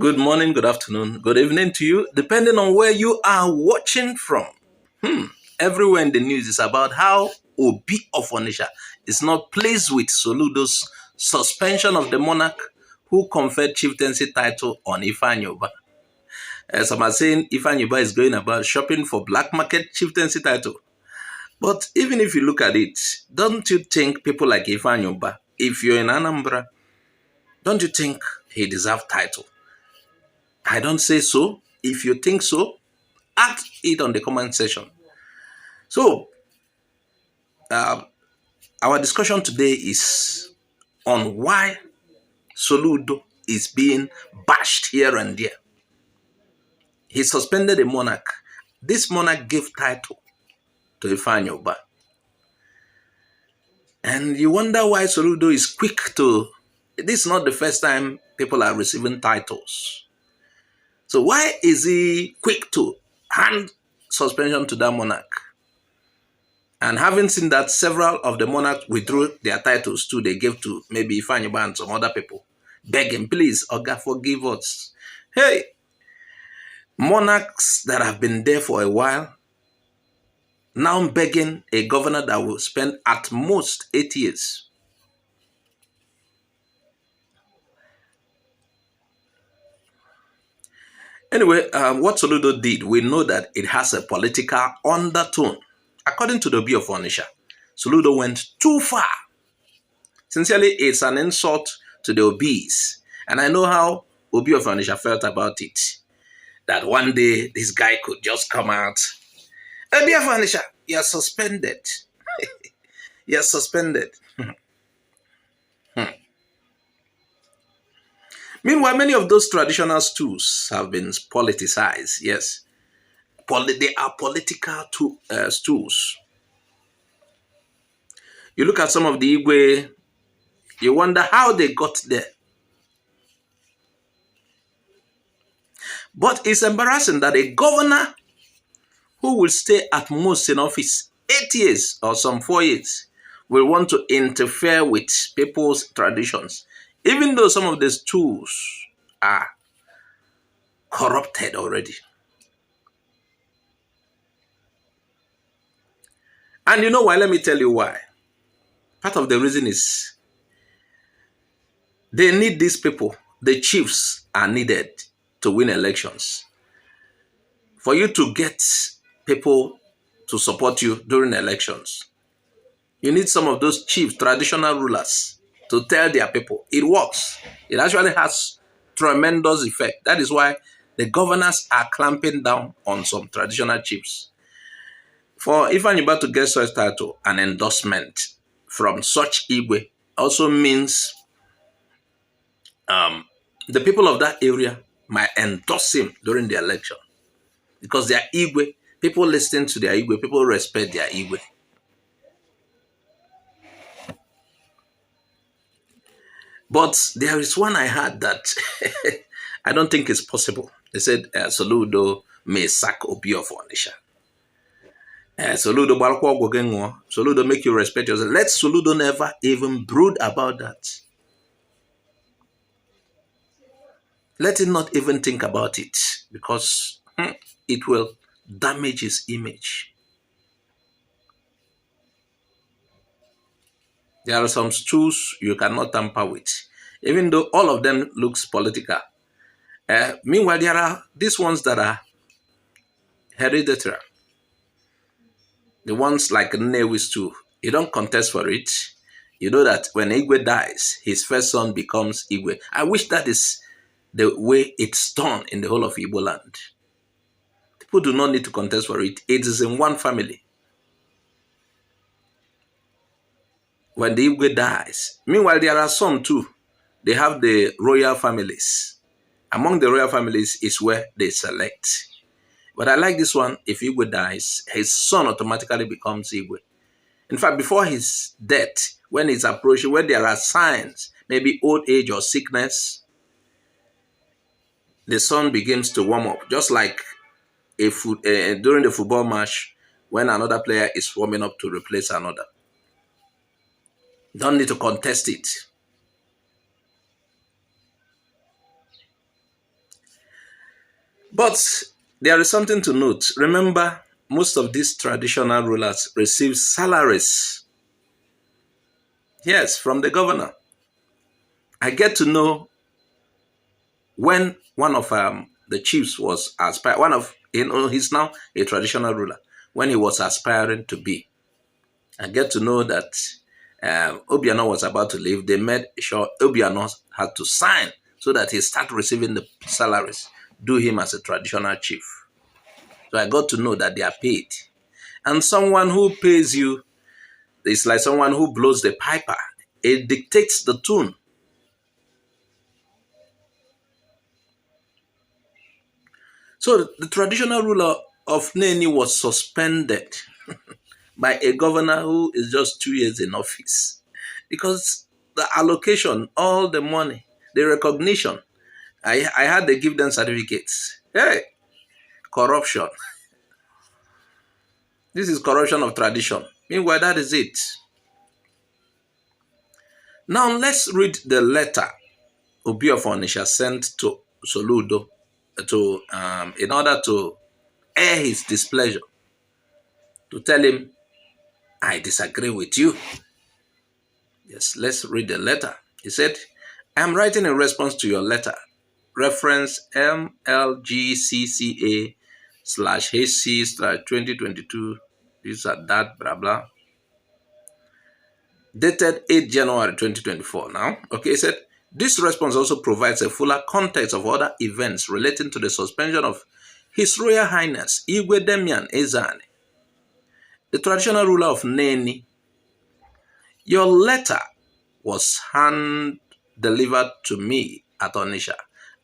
Good morning, good afternoon, good evening to you, depending on where you are watching from. Everywhere in the news is about how Obi of Onisha is not pleased with Soludo's suspension of the monarch who conferred chieftaincy title on Ifanyoba. Some are saying Ifanyoba is going about shopping for black market chieftaincy title. But even if you look at it, don't you think people like Ifanyoba, if you're in Anambra, don't you think he deserves title? I don't say so. If you think so, ask it on the comment section. So, our discussion today is on why Soludo is being bashed here and there. He suspended a monarch. This monarch gave title to Ifanyoba. And you wonder why Soludo is quick to... This is not the first time people are receiving titles. So why is he quick to hand suspension to that monarch? And having seen that several of the monarchs withdrew their titles too, they gave to maybe Ifanyoba and some other people, begging, please, Oga, forgive us. Hey, monarchs that have been there for a while, now begging a governor that will spend at most 8 years. Anyway, what Soludo did, we know that it has a political undertone. According to the Obi of Onisha, Soludo went too far. Sincerely, it's an insult to the Obis. And I know how Obi of Onisha felt about it. That one day, this guy could just come out. Obi of Onisha, you're suspended. You're suspended. Meanwhile, many of those traditional stools have been politicized. Yes. They are political stools. You look at some of the Igwe, you wonder how they got there. But it's embarrassing that a governor who will stay at most in office 8 years or some 4 years will want to interfere with people's traditions, even though some of these tools are corrupted already. And you know why? Let me tell you why. Part of the reason is they need these people. The chiefs are needed to win elections. For you to get people to support you during elections, you need some of those chief traditional rulers to tell their people. It works. It actually has tremendous effect. That is why the governors are clamping down on some traditional chiefs. For Ifanyoba to get such title, an endorsement from such Igwe also means the people of that area might endorse him during the election. Because they are Igwe, people listen to their Igwe, people respect their Igwe. But there is one I heard that I don't think it's possible. They said Soludo may sack Obi of Onisha. Soludo make you respect yourself. Let Soludo never even brood about that. Let him not even think about it, because it will damage his image. There are some stools you cannot tamper with, even though all of them looks political. Meanwhile, there are these ones that are hereditary. The ones like Nnewi's stool, you don't contest for it. You know that when Igwe dies, his first son becomes Igwe. I wish that is the way it's done in the whole of Igbo land. People do not need to contest for it. It is in one family. When the Igwe dies. Meanwhile, there are some too. They have the royal families. Among the royal families is where they select. But I like this one. If Igwe dies, his son automatically becomes Igwe. In fact, before his death, when he's approaching, when there are signs, maybe old age or sickness, the son begins to warm up. Just like during the football match, when another player is warming up to replace another. Don't need to contest it. But there is something to note. Remember, most of these traditional rulers receive salaries. Yes, from the governor. I get to know when one of the chiefs was aspiring, one of, he's now a traditional ruler, when he was aspiring to be. I get to know that Obiano was about to leave. They made sure Obiano had to sign so that he start receiving the salaries, do him as a traditional chief. So I got to know that they are paid. And someone who pays you is like someone who blows the piper. It dictates the tune. So the traditional ruler of Neni was suspended by a governor who is just 2 years in office because the allocation, all the money, the recognition, I had to give them certificates. Hey, corruption. This is corruption of tradition. Meanwhile, that is it. Now let's read the letter Obi of Onisha sent to Soludo to in order to air his displeasure, to tell him, I disagree with you. Yes, let's read the letter. He said, I am writing in response to your letter, reference MLGCCA slash HC slash 2022, this or that, blah, blah, dated 8 January 2024 now. Okay, he said, this response also provides a fuller context of other events relating to the suspension of His Royal Highness Igwe Demian Ezani, the traditional ruler of Neni. Your letter was hand-delivered to me at Onisha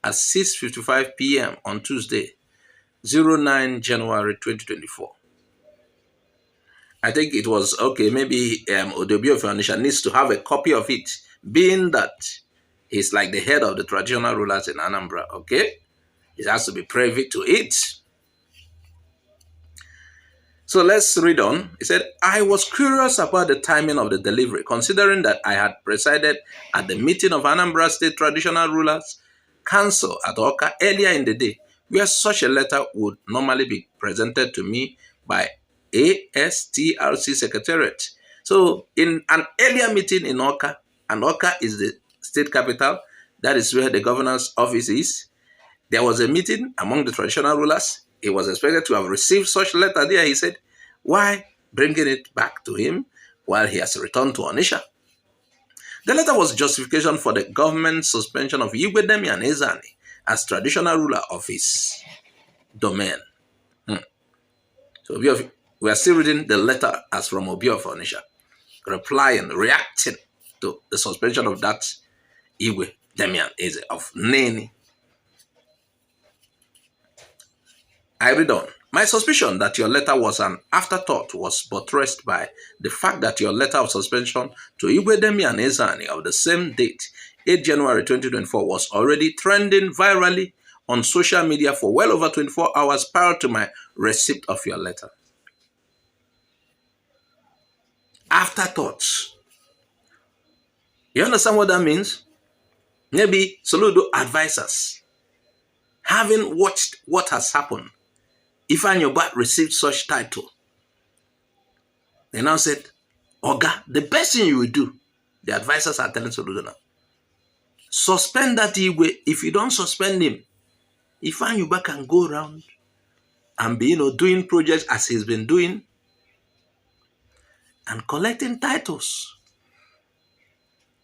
at 6:55 p.m. on Tuesday, 09 January 2024. I think it was, okay, maybe Odobi of Onisha needs to have a copy of it, being that he's like the head of the traditional rulers in Anambra, okay? It has to be privy to it. So let's read on. He said, I was curious about the timing of the delivery, considering that I had presided at the meeting of Anambra State Traditional Rulers Council at Oka earlier in the day, where such a letter would normally be presented to me by ASTRC Secretariat. So in an earlier meeting in Oka, and Oka is the state capital, that is where the governor's office is, there was a meeting among the traditional rulers. He was expected to have received such letter there. He said, why bringing it back to him while he has returned to Onisha? The letter was justification for the government suspension of Igwe Demian Ezani as traditional ruler of his domain. So we are still reading the letter as from Obi of Onisha, replying, reacting to the suspension of that Igwe Demian Eze of Neni. I read on. My suspicion that your letter was an afterthought was buttressed by the fact that your letter of suspension to Igwe Demian Ezani of the same date, 8 January 2024, was already trending virally on social media for well over 24 hours prior to my receipt of your letter. Afterthoughts. You understand what that means? Maybe Soludo advisors, having watched what has happened, Ifan Yoba received such title. They now said, Oga, the best thing you will do, the advisors are telling Soludo now, suspend that Igwe. If you don't suspend him, Ifan Yoba can go around and be, doing projects as he's been doing and collecting titles.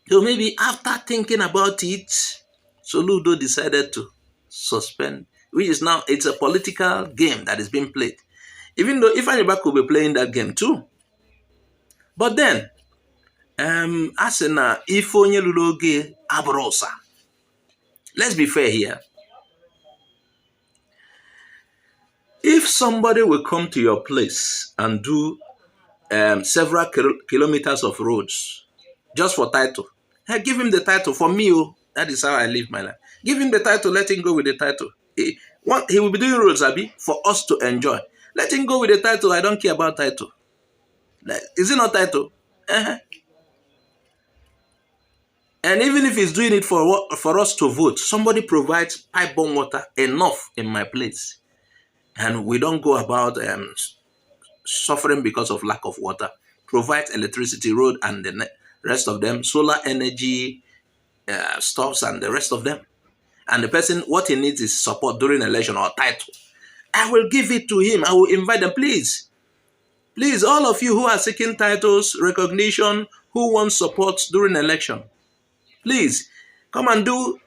So maybe after thinking about it, Soludo decided to suspend, which is now, it's a political game that is being played. Even though Ifan Yoba could be playing that game too. But then, Asena Ifonye Luloge Abrosa. Let's be fair here. If somebody will come to your place and do several kilometers of roads just for title, hey, give him the title for me. Oh, that is how I live my life. Give him the title, let him go with the title. He will be doing roads, Abi, for us to enjoy. Let him go with the title. I don't care about title. Is it not title? Uh-huh. And even if he's doing it for us to vote, somebody provides pipe bomb water enough in my place. And we don't go about suffering because of lack of water. Provide electricity, road, and the rest of them, solar energy, stuffs, and the rest of them. And the person, what he needs is support during election or title. I will give it to him. I will invite them. Please, all of you who are seeking titles, recognition, who want support during election, please come and do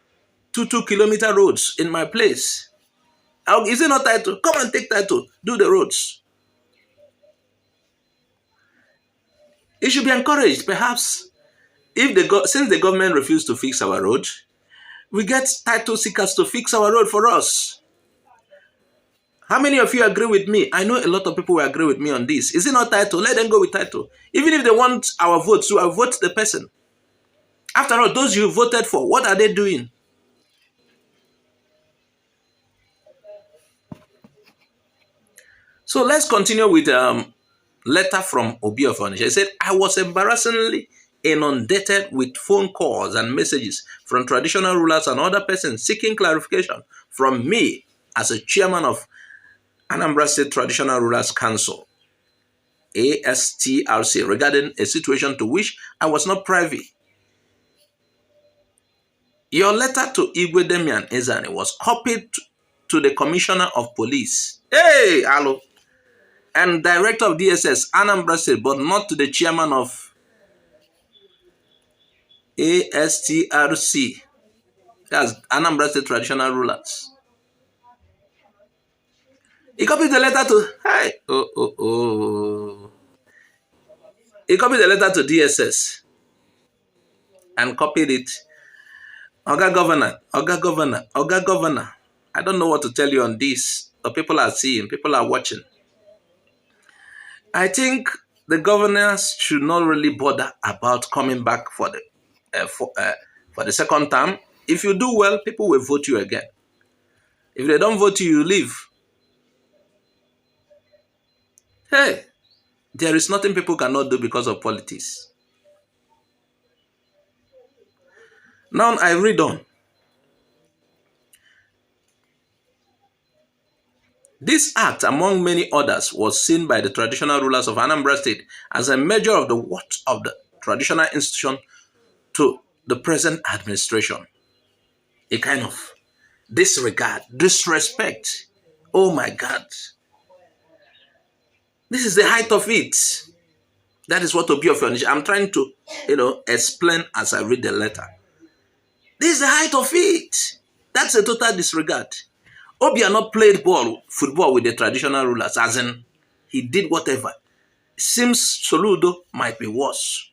2 kilometer roads in my place. Is it not title? Come and take title. Do the roads. It should be encouraged. Perhaps if since the government refused to fix our road, we get title seekers to fix our road for us. How many of you agree with me? I know a lot of people will agree with me on this. Is it not title? Let them go with title. Even if they want our votes, so I vote the person. After all, those you voted for, what are they doing? So let's continue with letter from Obi of Onitsha. He said, I was embarrassingly inundated with phone calls and messages from traditional rulers and other persons seeking clarification from me as a chairman of Anambra State Traditional Rulers Council, ASTRC, regarding a situation to which I was not privy. Your letter to Igwe Demian Ezani was copied to the Commissioner of Police. Hey, hello. And Director of DSS, Anambra State, but not to the Chairman of ASTRC. That's Anambra State Traditional Rulers. He copied the letter to, hi, He copied the letter to DSS and copied it. Oga Governor, Oga Governor, Oga Governor. I don't know what to tell you on this. The people are seeing, people are watching. I think the governors should not really bother about coming back for the second term. If you do well, people will vote you again. If they don't vote you, you leave. Hey, there is nothing people cannot do because of politics. Now I read on. This act, among many others, was seen by the traditional rulers of Anambra State as a measure of the worth of the traditional institution to the present administration. A kind of disregard, disrespect. Oh my God. This is the height of it. That is what Obi of Onitsha. I'm trying to, explain as I read the letter. This is the height of it. That's a total disregard. Obi not played football with the traditional rulers, as in he did whatever. Seems Soludo might be worse.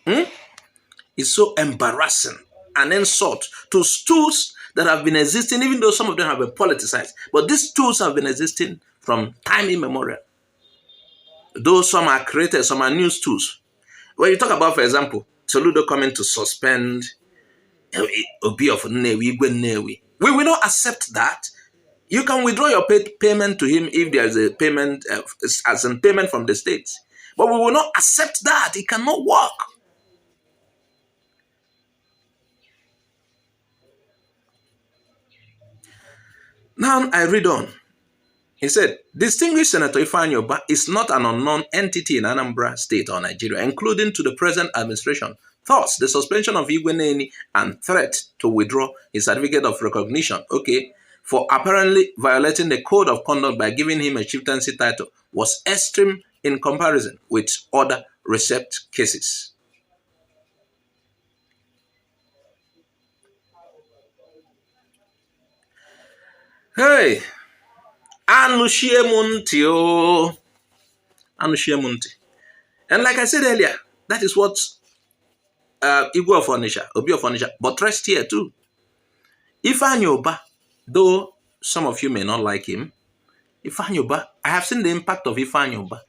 It's so embarrassing, an insult to stools that have been existing, even though some of them have been politicized. But these stools have been existing from time immemorial. Though some are created, some are new stools. When you talk about, for example, Soludo coming to suspend Obi of Nnewi, Igwe Nnewi, we will not accept that. You can withdraw your payment to him if there is a payment, as in payment from the state. But we will not accept that. It cannot work. Now I read on. He said, distinguished Senator Ifeanyi Ubah is not an unknown entity in Anambra State or Nigeria, including to the present administration. Thus, the suspension of Igwe Nnewi and threat to withdraw his certificate of recognition, for apparently violating the code of conduct by giving him a chieftaincy title was extreme in comparison with other recept cases. Hey, Anushie Munti, Anushie Munti. And like I said earlier, that is what Igwe of Onitsha, Obi of Onitsha, but rest here too. Ifeanyi Ubah, though some of you may not like him, Ifeanyi Ubah, I have seen the impact of Ifeanyi Ubah.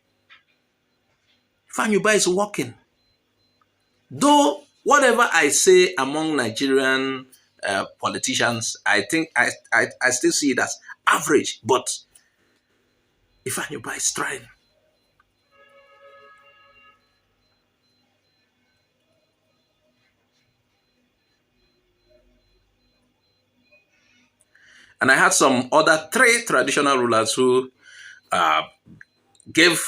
Ifeanyi Ubah is working. Though whatever I say among Nigerian politicians, I think I still see it as average, but Ifeanyi Ubah is trying. And I had some other three traditional rulers who uh, gave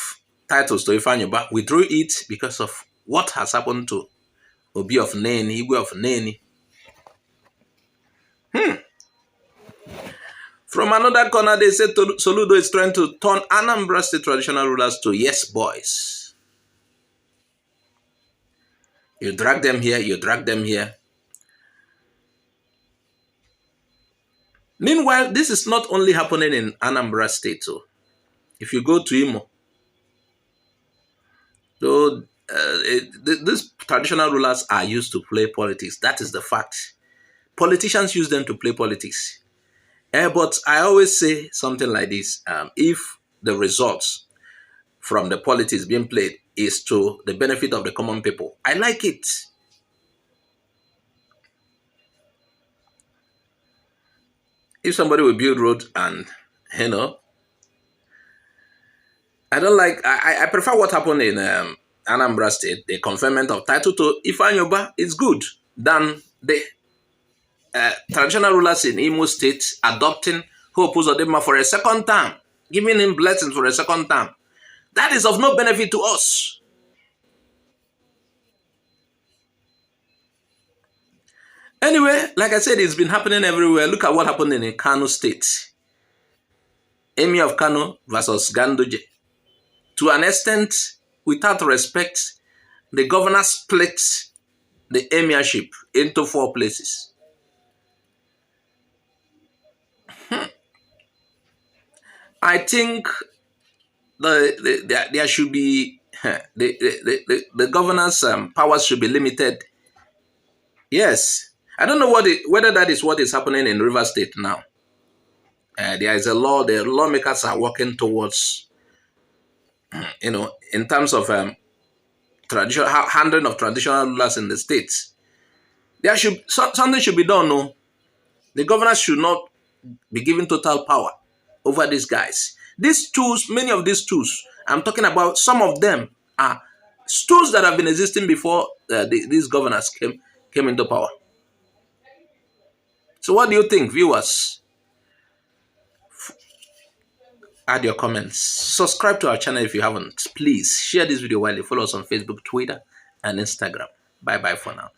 titles to Ifeanyi, withdrew it because of what has happened to Obi of Neni, Igwe of Neni. From another corner, they said Soludo is trying to turn Anambra State traditional rulers to yes boys. You drag them here, you drag them here. Meanwhile, this is not only happening in Anambra State. So if you go to Imo, so these traditional rulers are used to play politics. That is the fact. Politicians use them to play politics. But I always say something like this. If the results from the politics being played is to the benefit of the common people, I like it. If somebody will build road and, you know, I don't like, I prefer what happened in Anambra State, the conferment of title to Ifeanyi is good than the traditional rulers in Imo State adopting Hope Uzodinma for a second term, giving him blessings for a second term. That is of no benefit to us. Anyway, like I said, it's been happening everywhere. Look at what happened in Kano State. Emir of Kano versus Ganduje. To an extent, without respect, the governor split the emirship into 4 places. I think there should be the governor's powers should be limited. Yes, I don't know whether that is what is happening in River State now. There is a law. The lawmakers are working towards, in terms of traditional handling of traditional rulers in the states. There should something should be done. No, the governor should not be given total power over these guys. These tools, many of these tools, I'm talking about, some of them are tools that have been existing before these governors came into power. So what do you think, viewers? Add your comments. Subscribe to our channel if you haven't. Please share this video widely. Follow us on Facebook, Twitter, and Instagram. Bye-bye for now.